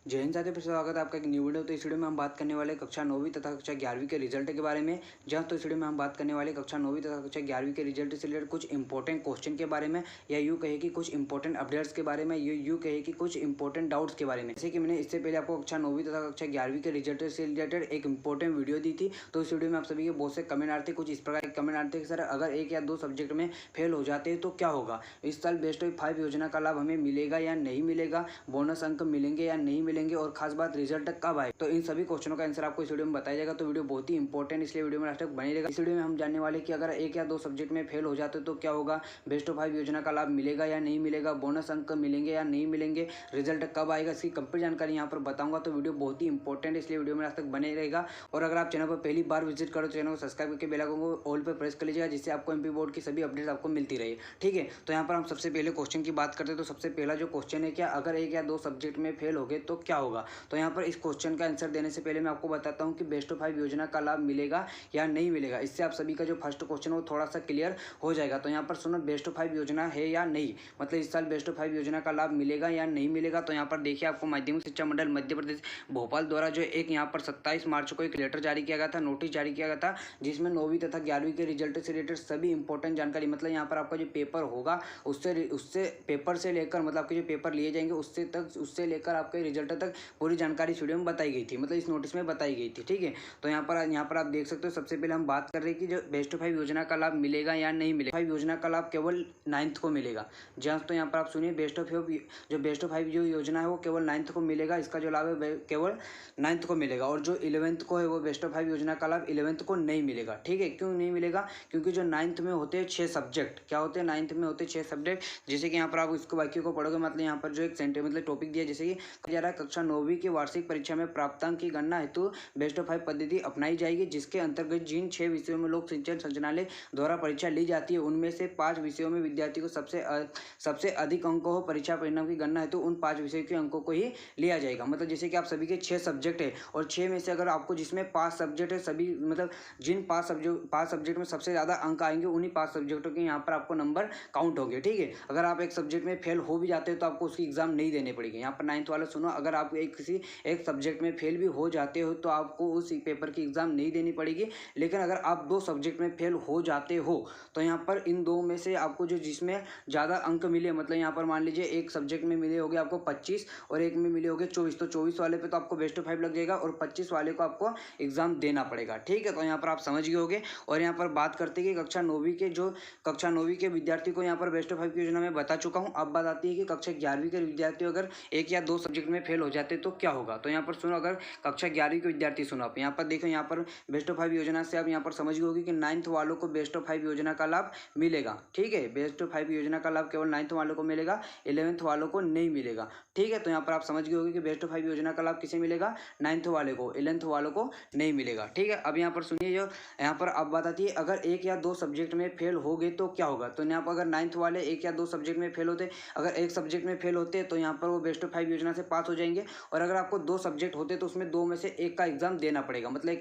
जय हिंद साथियों, फिर से स्वागत है आपका एक न्यू वीडियो। तो इस वीडियो में हम बात करने वाले कक्षा 9वीं तथा कक्षा 11वीं के रिजल्ट के बारे में। जहाँ तो इस वीडियो में हम बात करने वाले कक्षा 9वीं तथा कक्षा 11वीं के रिजल्ट से रिलेटेड कुछ इंपॉर्टेंट क्वेश्चन के बारे में, या यूँ कहे कि कुछ इंपॉर्टेंट अपडेट्स के बारे में, यूँ कहे कि कुछ इंपॉर्टेंट डाउट्स के बारे में। जैसे कि मैंने इससे पहले आपको कक्षा 9वीं तथा कक्षा 11वीं के रिजल्ट से रिलेटेड एक इंपॉर्टेंट वीडियो दी थी। तो इस वीडियो में आप सभी के बहुत से कमेंट आते कुछ इस प्रकार के कमेंट आते कि सर अगर एक या दो सब्जेक्ट में फेल हो जाते हैं तो क्या होगा, इस साल बेस्ट ऑफ 5 योजना का लाभ हमें मिलेगा या नहीं मिलेगा, बोनस अंक मिलेंगे या नहीं मिलेंगे, और खास बात रिजल्ट कब आए। तो इन सभी क्वेश्चनों का आंसर आपको इस वीडियो में बताया जाएगा। तो वीडियो बहुत ही इंपॉर्टेंट, इसलिए वीडियो में लास्ट तक बने रहेगा। इस वीडियो में हम जानने वाले कि अगर एक या दो सब्जेक्ट में फेल हो जाते तो क्या होगा, बेस्ट ऑफ 5 योजना का लाभ मिलेगा या नहीं मिलेगा, बोनस अंक मिलेंगे या नहीं मिलेंगे, रिजल्ट कब आएगा, इसकी कंप्लीट जानकारी यहाँ पर बताऊंगा। तो वीडियो बहुत ही इंपॉर्टेंट है, इसलिए वीडियो में लास्ट तक बने रहेगा। और अगर आप चैनल पर पहली बार विजिट करो तो चैनल को सब्सक्राइब करके बेल आइकन को ऑल पर प्रेस कर लीजिएगा, जिससे आपको एमपी बोर्ड की सभी अपडेट्स आपको मिलती रहे। ठीक है, तो यहाँ पर हम सबसे पहले क्वेश्चन की बात करते हैं। तो सबसे पहला जो क्वेश्चन है, क्या अगर एक या दो सब्जेक्ट में फेल हो गए तो क्या होगा। तो यहाँ पर इस क्वेश्चन का आंसर देने से पहले मैं आपको बताता हूँ कि बेस्ट ऑफ 5 योजना का लाभ मिलेगा या नहीं मिलेगा। इससे आप सभी का जो फर्स्ट क्वेश्चन है वो थोड़ा सा क्लियर हो जाएगा। तो यहाँ पर सुनो, बेस्ट ऑफ 5 योजना है या नहीं, मतलब इस साल बेस्ट ऑफ 5 योजना का लाभ मिलेगा या नहीं मिलेगा। तो यहाँ पर देखिए, आपको माध्यमिक शिक्षा मंडल मध्य प्रदेश भोपाल द्वारा जो एक यहाँ पर 27 मार्च को एक लेटर जारी किया गया था, नोटिस जारी किया गया था, जिसमें 9वीं तथा 11वीं के रिजल्ट से रिलेटेड सभी इंपॉर्टेंट जानकारी, मतलब यहाँ पर आपका जो पेपर होगा उससे पेपर से लेकर, मतलब आपके जो पेपर लिए जाएंगे उससे लेकर आपके रिजल्ट तक पूरी जानकारी इस वीडियो में बताई गई थी, मतलब इस नोटिस में बताई गई थी। ठीक है, तो यहाँ पर आप देख सकते हो। सबसे पहले हम बात कर रहे हैं कि जो बेस्ट ऑफ 5 योजना का लाभ मिलेगा या नहीं मिलेगा। 5 योजना का लाभ केवल 9th को मिलेगा। जहाँ तो यहाँ पर आप सुनिए, बेस्ट ऑफ 5 जो योजना है वो केवल 9th को मिलेगा। इसका जो लाभ है केवल 9th को मिलेगा, और जो 11th को है वो बेस्ट ऑफ 5 योजना का लाभ 11th को नहीं मिलेगा। ठीक है, क्यों नहीं मिलेगा, क्योंकि जो 9th में होते हैं 6 सब्जेक्ट, क्या होते हैं 9th में होते हैं 6 सब्जेक्ट। जैसे कि यहाँ पर आप इसको वाक्य को पढ़ोगे, मतलब यहाँ पर जो एक सेंटेंस मतलब टॉपिक दिया, जैसे कि जा रहा है कक्षा 9वीं की वार्षिक परीक्षा में प्राप्तांक की गणना हेतु बेस्ट ऑफ 5 पद्धति अपनाई जाएगी, जिसके अंतर्गत जिन 6 विषयों में लोक सिंचन संचालनालय द्वारा परीक्षा ली जाती है उनमें से 5 विषयों में विद्यार्थी को सबसे अधिक अंक हो, परीक्षा परिणाम की गणना हेतु उन 5 विषयों के अंकों को ही लिया जाएगा। मतलब जैसे कि आप सभी के 6 सब्जेक्ट है, और 6 में से अगर आपको जिसमें 5 सब्जेक्ट है, सभी मतलब जिन 5 सब्जेक्ट में सबसे ज़्यादा अंक आएंगे उन्हीं 5 सब्जेक्टों के यहाँ पर आपको नंबर काउंट होंगे। ठीक है, अगर आप एक सब्जेक्ट में फेल हो भी जाते हो तो आपको उसकी एग्जाम नहीं देने पड़ेगी। यहाँ पर 9th वाला सुनो, अगर आप किसी एक सब्जेक्ट में फेल भी हो जाते हो तो आपको उस पेपर की एग्जाम नहीं देनी पड़ेगी। लेकिन अगर आप 2 सब्जेक्ट में फेल हो जाते हो तो यहाँ पर इन 2 में से आपको जो जिसमें ज़्यादा अंक मिले, मतलब यहाँ पर मान लीजिए एक सब्जेक्ट में मिले होंगे आपको 25 और एक में मिले होंगे 24, तो 24 वाले पे तो आपको बेस्ट ऑफ 5 लग जाएगा और 25 वाले को आपको एग्जाम देना पड़ेगा। ठीक है, तो यहाँ पर आप समझ गए होंगे। और यहाँ पर बात करते हैं कि कक्षा 9वीं के विद्यार्थी को यहाँ पर बेस्ट ऑफ 5 की योजना में बता चुका हूँ। अब बात आती है कि कक्षा 11वीं के विद्यार्थी अगर एक या दो सब्जेक्ट में फेल हो जाते तो क्या होगा। तो यहाँ पर सुनो, अगर कक्षा 11वीं के विद्यार्थी सुनो, आप यहाँ पर देखो, यहाँ पर बेस्ट ऑफ 5 योजना से आप यहाँ पर समझ गए होगी कि 9th वालों को बेस्ट ऑफ 5 योजना का लाभ मिलेगा। ठीक है, बेस्ट ऑफ 5 योजना का लाभ केवल 9th वालों को मिलेगा, 11th वालों को नहीं मिलेगा। ठीक है, तो यहाँ पर आप समझ गए होगी कि बेस्ट ऑफ 5 योजना का लाभ किसे मिलेगा, 9th वाले को, 11th वालों को नहीं मिलेगा। ठीक है, अब यहाँ पर सुनिए, जो यहाँ पर अब बात आती है अगर एक या दो सब्जेक्ट में फेल हो गए तो क्या होगा। तो यहाँ पर अगर 9th वाले एक या दो सब्जेक्ट में फेल होते, अगर एक सब्जेक्ट में फेल होते तो यहाँ पर वो बेस्ट ऑफ 5 योजना से पास हो जाएंगे। और अगर आपको 2 सब्जेक्ट होते तो उसमें 2 में से एक का एग्जाम देना पड़ेगा, मतलब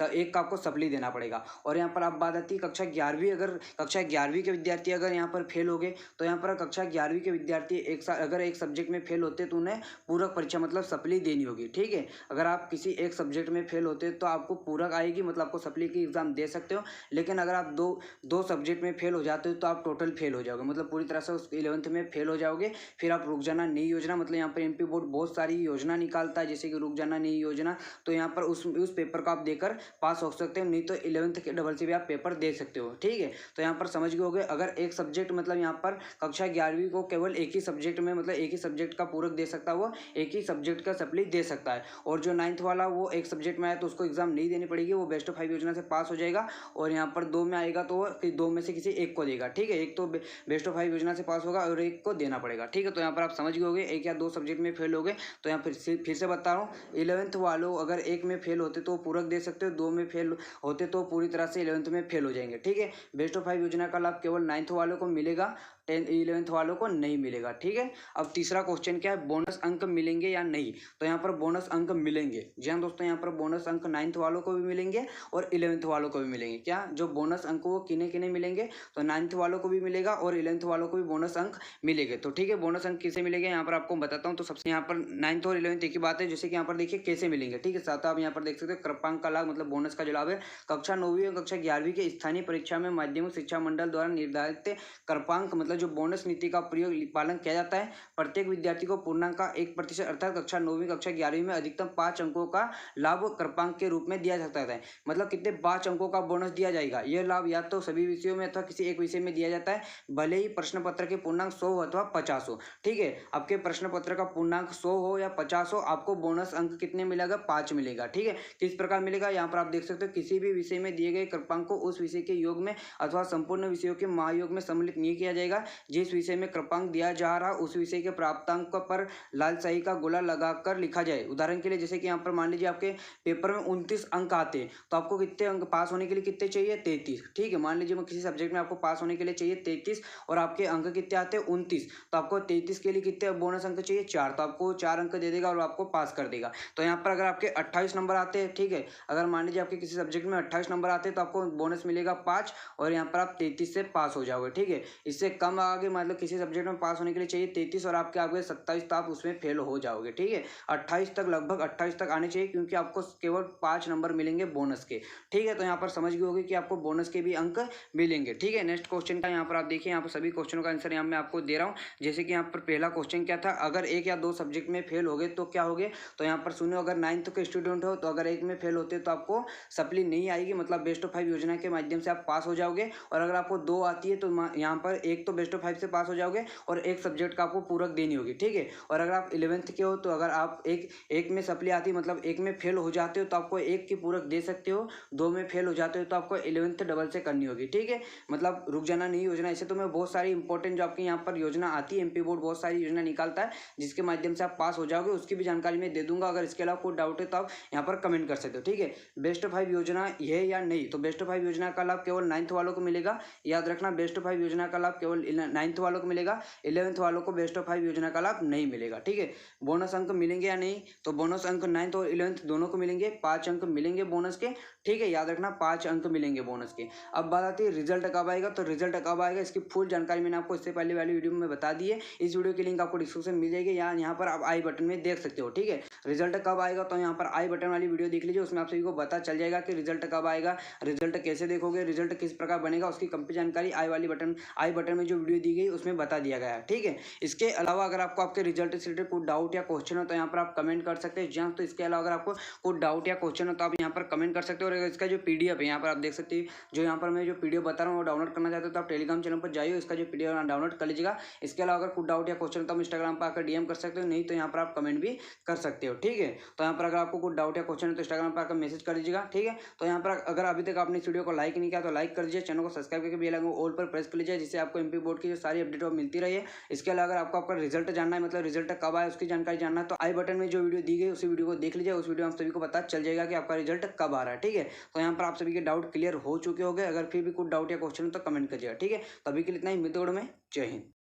एक का आपको सप्ली देना पड़ेगा। और यहाँ पर अब बात आती है कक्षा 11वीं के विद्यार्थी अगर यहाँ पर फेल हो गए तो यहाँ पर कक्षा 11वीं के विद्यार्थी अगर एक सब्जेक्ट में फेल होते तो उन्हें पूरक परीक्षा मतलब सप्ली देनी होगी। ठीक है, अगर आप किसी एक सब्जेक्ट में फेल होते तो आपको पूरक आएगी, मतलब आपको सप्ली की एग्जाम दे सकते हो। लेकिन अगर आप दो सब्जेक्ट में फेल हो जाते हो तो आप टोटल फेल हो जाओगे, मतलब पूरी तरह से उस 11th में फेल हो जाओगे। फिर आप रुक जाना नई योजना, मतलब यहाँ पर एमपी बोर्ड बहुत सारी योजना निकालता है, जैसे कि रुक जाना नई योजना, तो यहाँ पर उस पेपर को आप देकर पास हो सकते हो, नहीं तो 11th के डबल से भी आप पेपर दे सकते हो। ठीक है, तो यहाँ पर समझ गए होगे, अगर एक सब्जेक्ट मतलब यहाँ पर कक्षा 11वीं को केवल एक ही सब्जेक्ट में, मतलब एक ही सब्जेक्ट का पूरक दे सकता है, वो एक ही सब्जेक्ट का सप्ली दे सकता है। और जो 9th वाला वो एक सब्जेक्ट में आया तो उसको एग्जाम नहीं देनी पड़ेगी, वो बेस्ट ऑफ 5 योजना से पास हो जाएगा। और यहाँ पर 2 में आएगा तो वो 2 में से किसी एक को देगा। ठीक है, एक तो बेस्ट ऑफ 5 योजना से पास होगा और एक को देना पड़ेगा। ठीक है, तो यहाँ पर आप समझ गए होंगे, एक या दो सब्जेक्ट में फेल हो गए तो यहाँ फिर से बता रहा हूँ, 11th वालों अगर एक में फेल होते तो पूरक दे सकते हो, 2 में फेल होते तो पूरी तरह से 11th में फेल हो जाएंगे। ठीक है, बेस्ट ऑफ 5 योजना का लाभ केवल 9th वालों को मिलेगा, 11th वालों को नहीं मिलेगा। ठीक है, अब तीसरा क्वेश्चन क्या है, बोनस अंक मिलेंगे या नहीं। तो यहाँ पर बोनस अंक मिलेंगे। जी हाँ दोस्तों, यहाँ पर बोनस अंक 9th वालों को भी मिलेंगे और 11th वालों को भी मिलेंगे। क्या जो बोनस अंक वो किन्हें किन्हें मिलेंगे, तो 9th वालों को भी मिलेगा और 11th वालों को भी बोनस अंक मिलेंगे। तो ठीक है, बोनस अंक किसे मिलेंगे यहाँ पर आपको बताता हूँ। तो सबसे यहाँ पर 9th और 11th एक ही बात है, जैसे कि यहाँ पर देखिए कैसे मिलेंगे। ठीक है, साथ आप यहाँ पर देख सकते हो कृपांक का लाभ मतलब बोनस का जो लाभ है, कक्षा 9वीं और कक्षा 11वीं के स्थानीय परीक्षा में माध्यमिक शिक्षा मंडल द्वारा निर्धारित कृपांक मतलब जो बोनस नीति का प्रयोग पालन किया जाता है। प्रत्येक विद्यार्थी को पूर्णांक का 1% अर्थात कक्षा 9वीं कक्षा 11वीं में अधिकतम 5 अंकों का लाभ कृपांक के रूप में दिया सकता है। मतलब कितने 5 अंकों का बोनस दिया जाएगा। यह लाभ या तो सभी विषयों में अथवा किसी एक विषय में दिया जाता है, भले ही प्रश्न पत्र के पूर्णांक 100 अथवा 50 हो। ठीक है, आपके प्रश्न पत्र का पूर्णांक 100 हो या 50 हो, आपको बोनस अंक कितने मिलेगा, 5 मिलेगा। ठीक है, किस प्रकार मिलेगा यहाँ पर आप देख सकते हो, किसी भी विषय में दिए गए कृपांक को उस विषय के योग में अथवा संपूर्ण विषयों के महायोग में सम्मिलित नहीं किया जाएगा। जिस विषय में कृपांक दिया जा रहा उस विषय के प्राप्तांक पर लाल स्याही का गोला लगाकर लिखा जाए। उदाहरण के लिए जैसे कि यहाँ पर मान लीजिए आपके पेपर में 29 अंक आते हैं, तो आपको कितने अंक पास होने के लिए कितने चाहिए, 33। ठीक है, मान लीजिए मैं किसी सब्जेक्ट में आपको पास होने के लिए चाहिए 33 और आपके अंक कितने आते हैं 29, तो आपको 33 के लिए कितने बोनस अंक चाहिए, 4, तो आपको 4 अंक दे देगा और आपको पास कर देगा। तो यहाँ पर अगर आपके 28 नंबर आते हैं, ठीक है, अगर मान लीजिए आपके किसी सब्जेक्ट में 28 नंबर आते हैं तो आपको बोनस मिलेगा 5 और यहाँ पर आप 33 से पास हो जाओगे। ठीक है, इससे कम आगे मतलब किसी सब्जेक्ट में पास होने के लिए चाहिए 33 और आपके आगे 27, तो आप उसमें फेल हो जाओगे। ठीक है, 28 तक लगभग 28 तक आने चाहिए क्योंकि आपको केवल 5 नंबर मिलेंगे बोनस के। ठीक है, तो यहाँ पर समझ गए होगी कि आपको बोनस के भी अंक मिलेंगे। ठीक है, नेक्स्ट क्वेश्चन का यहाँ पर आप देखिए, यहाँ पर सभी क्वेश्चनों का आंसर यहाँ मैं आपको दे रहा हूँ। जैसे कि यहाँ पर पहला क्वेश्चन क्या था, अगर एक या दो सब्जेक्ट में फेल हो गए तो क्या हो गए। तो यहाँ पर सुनो, अगर 9th के स्टूडेंट हो तो अगर एक में फेल होते तो आपको सप्ली नहीं आएगी, मतलब बेस्ट ऑफ 5 योजना के माध्यम से आप पास हो जाओगे। और अगर आपको 2 आती है तो यहाँ पर एक तो बेस्ट ऑफ 5 से पास हो जाओगे और एक सब्जेक्ट का आपको पूरक देनी होगी। ठीक है, और अगर आप 11th के हो तो अगर आप एक में सप्ली आती मतलब एक में फेल हो जाते हो तो आपको एक की पूरक दे सकते हो, 2 में फेल हो जाते हो तो आपको 11th डबल से करनी होगी। ठीक है, मतलब रुक जाना नहीं योजना। ऐसे तो मैं बहुत सारी इंपॉर्टेंट जो आपके यहाँ पर योजना आती है, एमपी बोर्ड बहुत सारी योजना निकालता है जिसके माध्यम से आप पास हो जाओगे, उसकी भी जानकारी मैं दे दूंगा। अगर इसके अलावा कोई डाउट है तो आप यहाँ पर कमेंट कर सकते हो। ठीक है, बेस्ट ऑफ 5 योजना ये या नहीं, तो बेस्ट ऑफ 5 योजना का लाभ केवल 9th वालों को मिलेगा। याद रखना, बेस्ट ऑफ 5 योजना का लाभ केवल 9th वालों को मिलेगा, 11th वालों को बेस्ट ऑफ 5 योजना का लाभ नहीं मिलेगा। ठीक है, बोनस अंक मिलेंगे या नहीं, तो बोनस अंक 9th और 11th दोनों को मिलेंगे, 5 अंक मिलेंगे बोनस के। ठीक है, याद रखना 5 अंक मिलेंगे बोनस के। अब बात आती है रिजल्ट कब आएगा, तो रिजल्ट कब आएगा इसकी फुल जानकारी मैंने आपको इससे पहले वाली वीडियो में बता दी है। इस वीडियो की लिंक आपको डिस्क्रिप्शन मिल जाएगी या यहाँ पर आप आई बटन में देख सकते हो। ठीक है, रिजल्ट कब आएगा तो यहाँ पर आई बटन वाली वीडियो देख लीजिए, उसमें आप सभी को पता चल जाएगा कि रिजल्ट कब आएगा, रिजल्ट कैसे देखोगे, रिजल्ट किस प्रकार बनेगा, उसकी कंप्लीट जानकारी आई बटन में जो वीडियो दी गई उसमें बता दिया गया है। ठीक है, इसके अलावा अगर आपको आपके रिजल्ट से रिलेटेड कोई डाउट या क्वेश्चन हो तो यहाँ पर आप कमेंट कर सकते हैं। जहाँ तो इसके अलावा अगर आपको कोई डाउट या क्वेश्चन हो तो आप यहाँ पर कमेंट कर सकते हो। और इसका जो पीडीएफ है यहाँ पर आप देख सकते हैं, जो यहाँ पर मैं जो पीडीएफ बता रहा हूँ वो डाउनलोड करना चाहते हो तो आप टेलीग्राम चैनल पर जाइए, इसका जो पीडीएफ डाउनलोड कर लीजिएगा। इसके अलावा अगर कोई डाउट या क्वेश्चन तो आप इंस्टाग्राम पर आकर डीएम कर सकते हो, नहीं तो यहाँ पर आप कमेंट भी कर सकते हो। ठीक है, तो यहाँ पर अगर आपको कोई डाउट या क्वेश्चन है तो इंस्टाग्राम पर आकर मैसेज कर दीजिएगा। ठीक है, तो यहाँ पर अगर अभी तक आपने इस वीडियो को लाइक नहीं किया तो लाइक कर दीजिए, चैनल को सब्सक्राइब करके बेल आइकन ऑल पर प्रेस कर लीजिए, जिससे आपको एमपी बोर्ड की जो सारी अपडेट मिलती रही है। इसके अलावा अगर आपको आपका रिजल्ट जानना है, मतलब रिजल्ट कब आया उसकी जानकारी जानना है, तो आई बटन में जो वीडियो दी गई उसी वीडियो को देख लीजिए। उस वीडियो में आप सभी को पता चल जाएगा कि आपका रिजल्ट कब आ रहा है। ठीक है, तो यहाँ पर आप सभी के डाउट क्लियर हो चुके होंगे। अगर फिर भी कोई डाउट या क्वेश्चन हो तो कमेंट करिएगा। ठीक है, तो अभी के लिए इतना ही, मिलते हैं में। जय हिंद।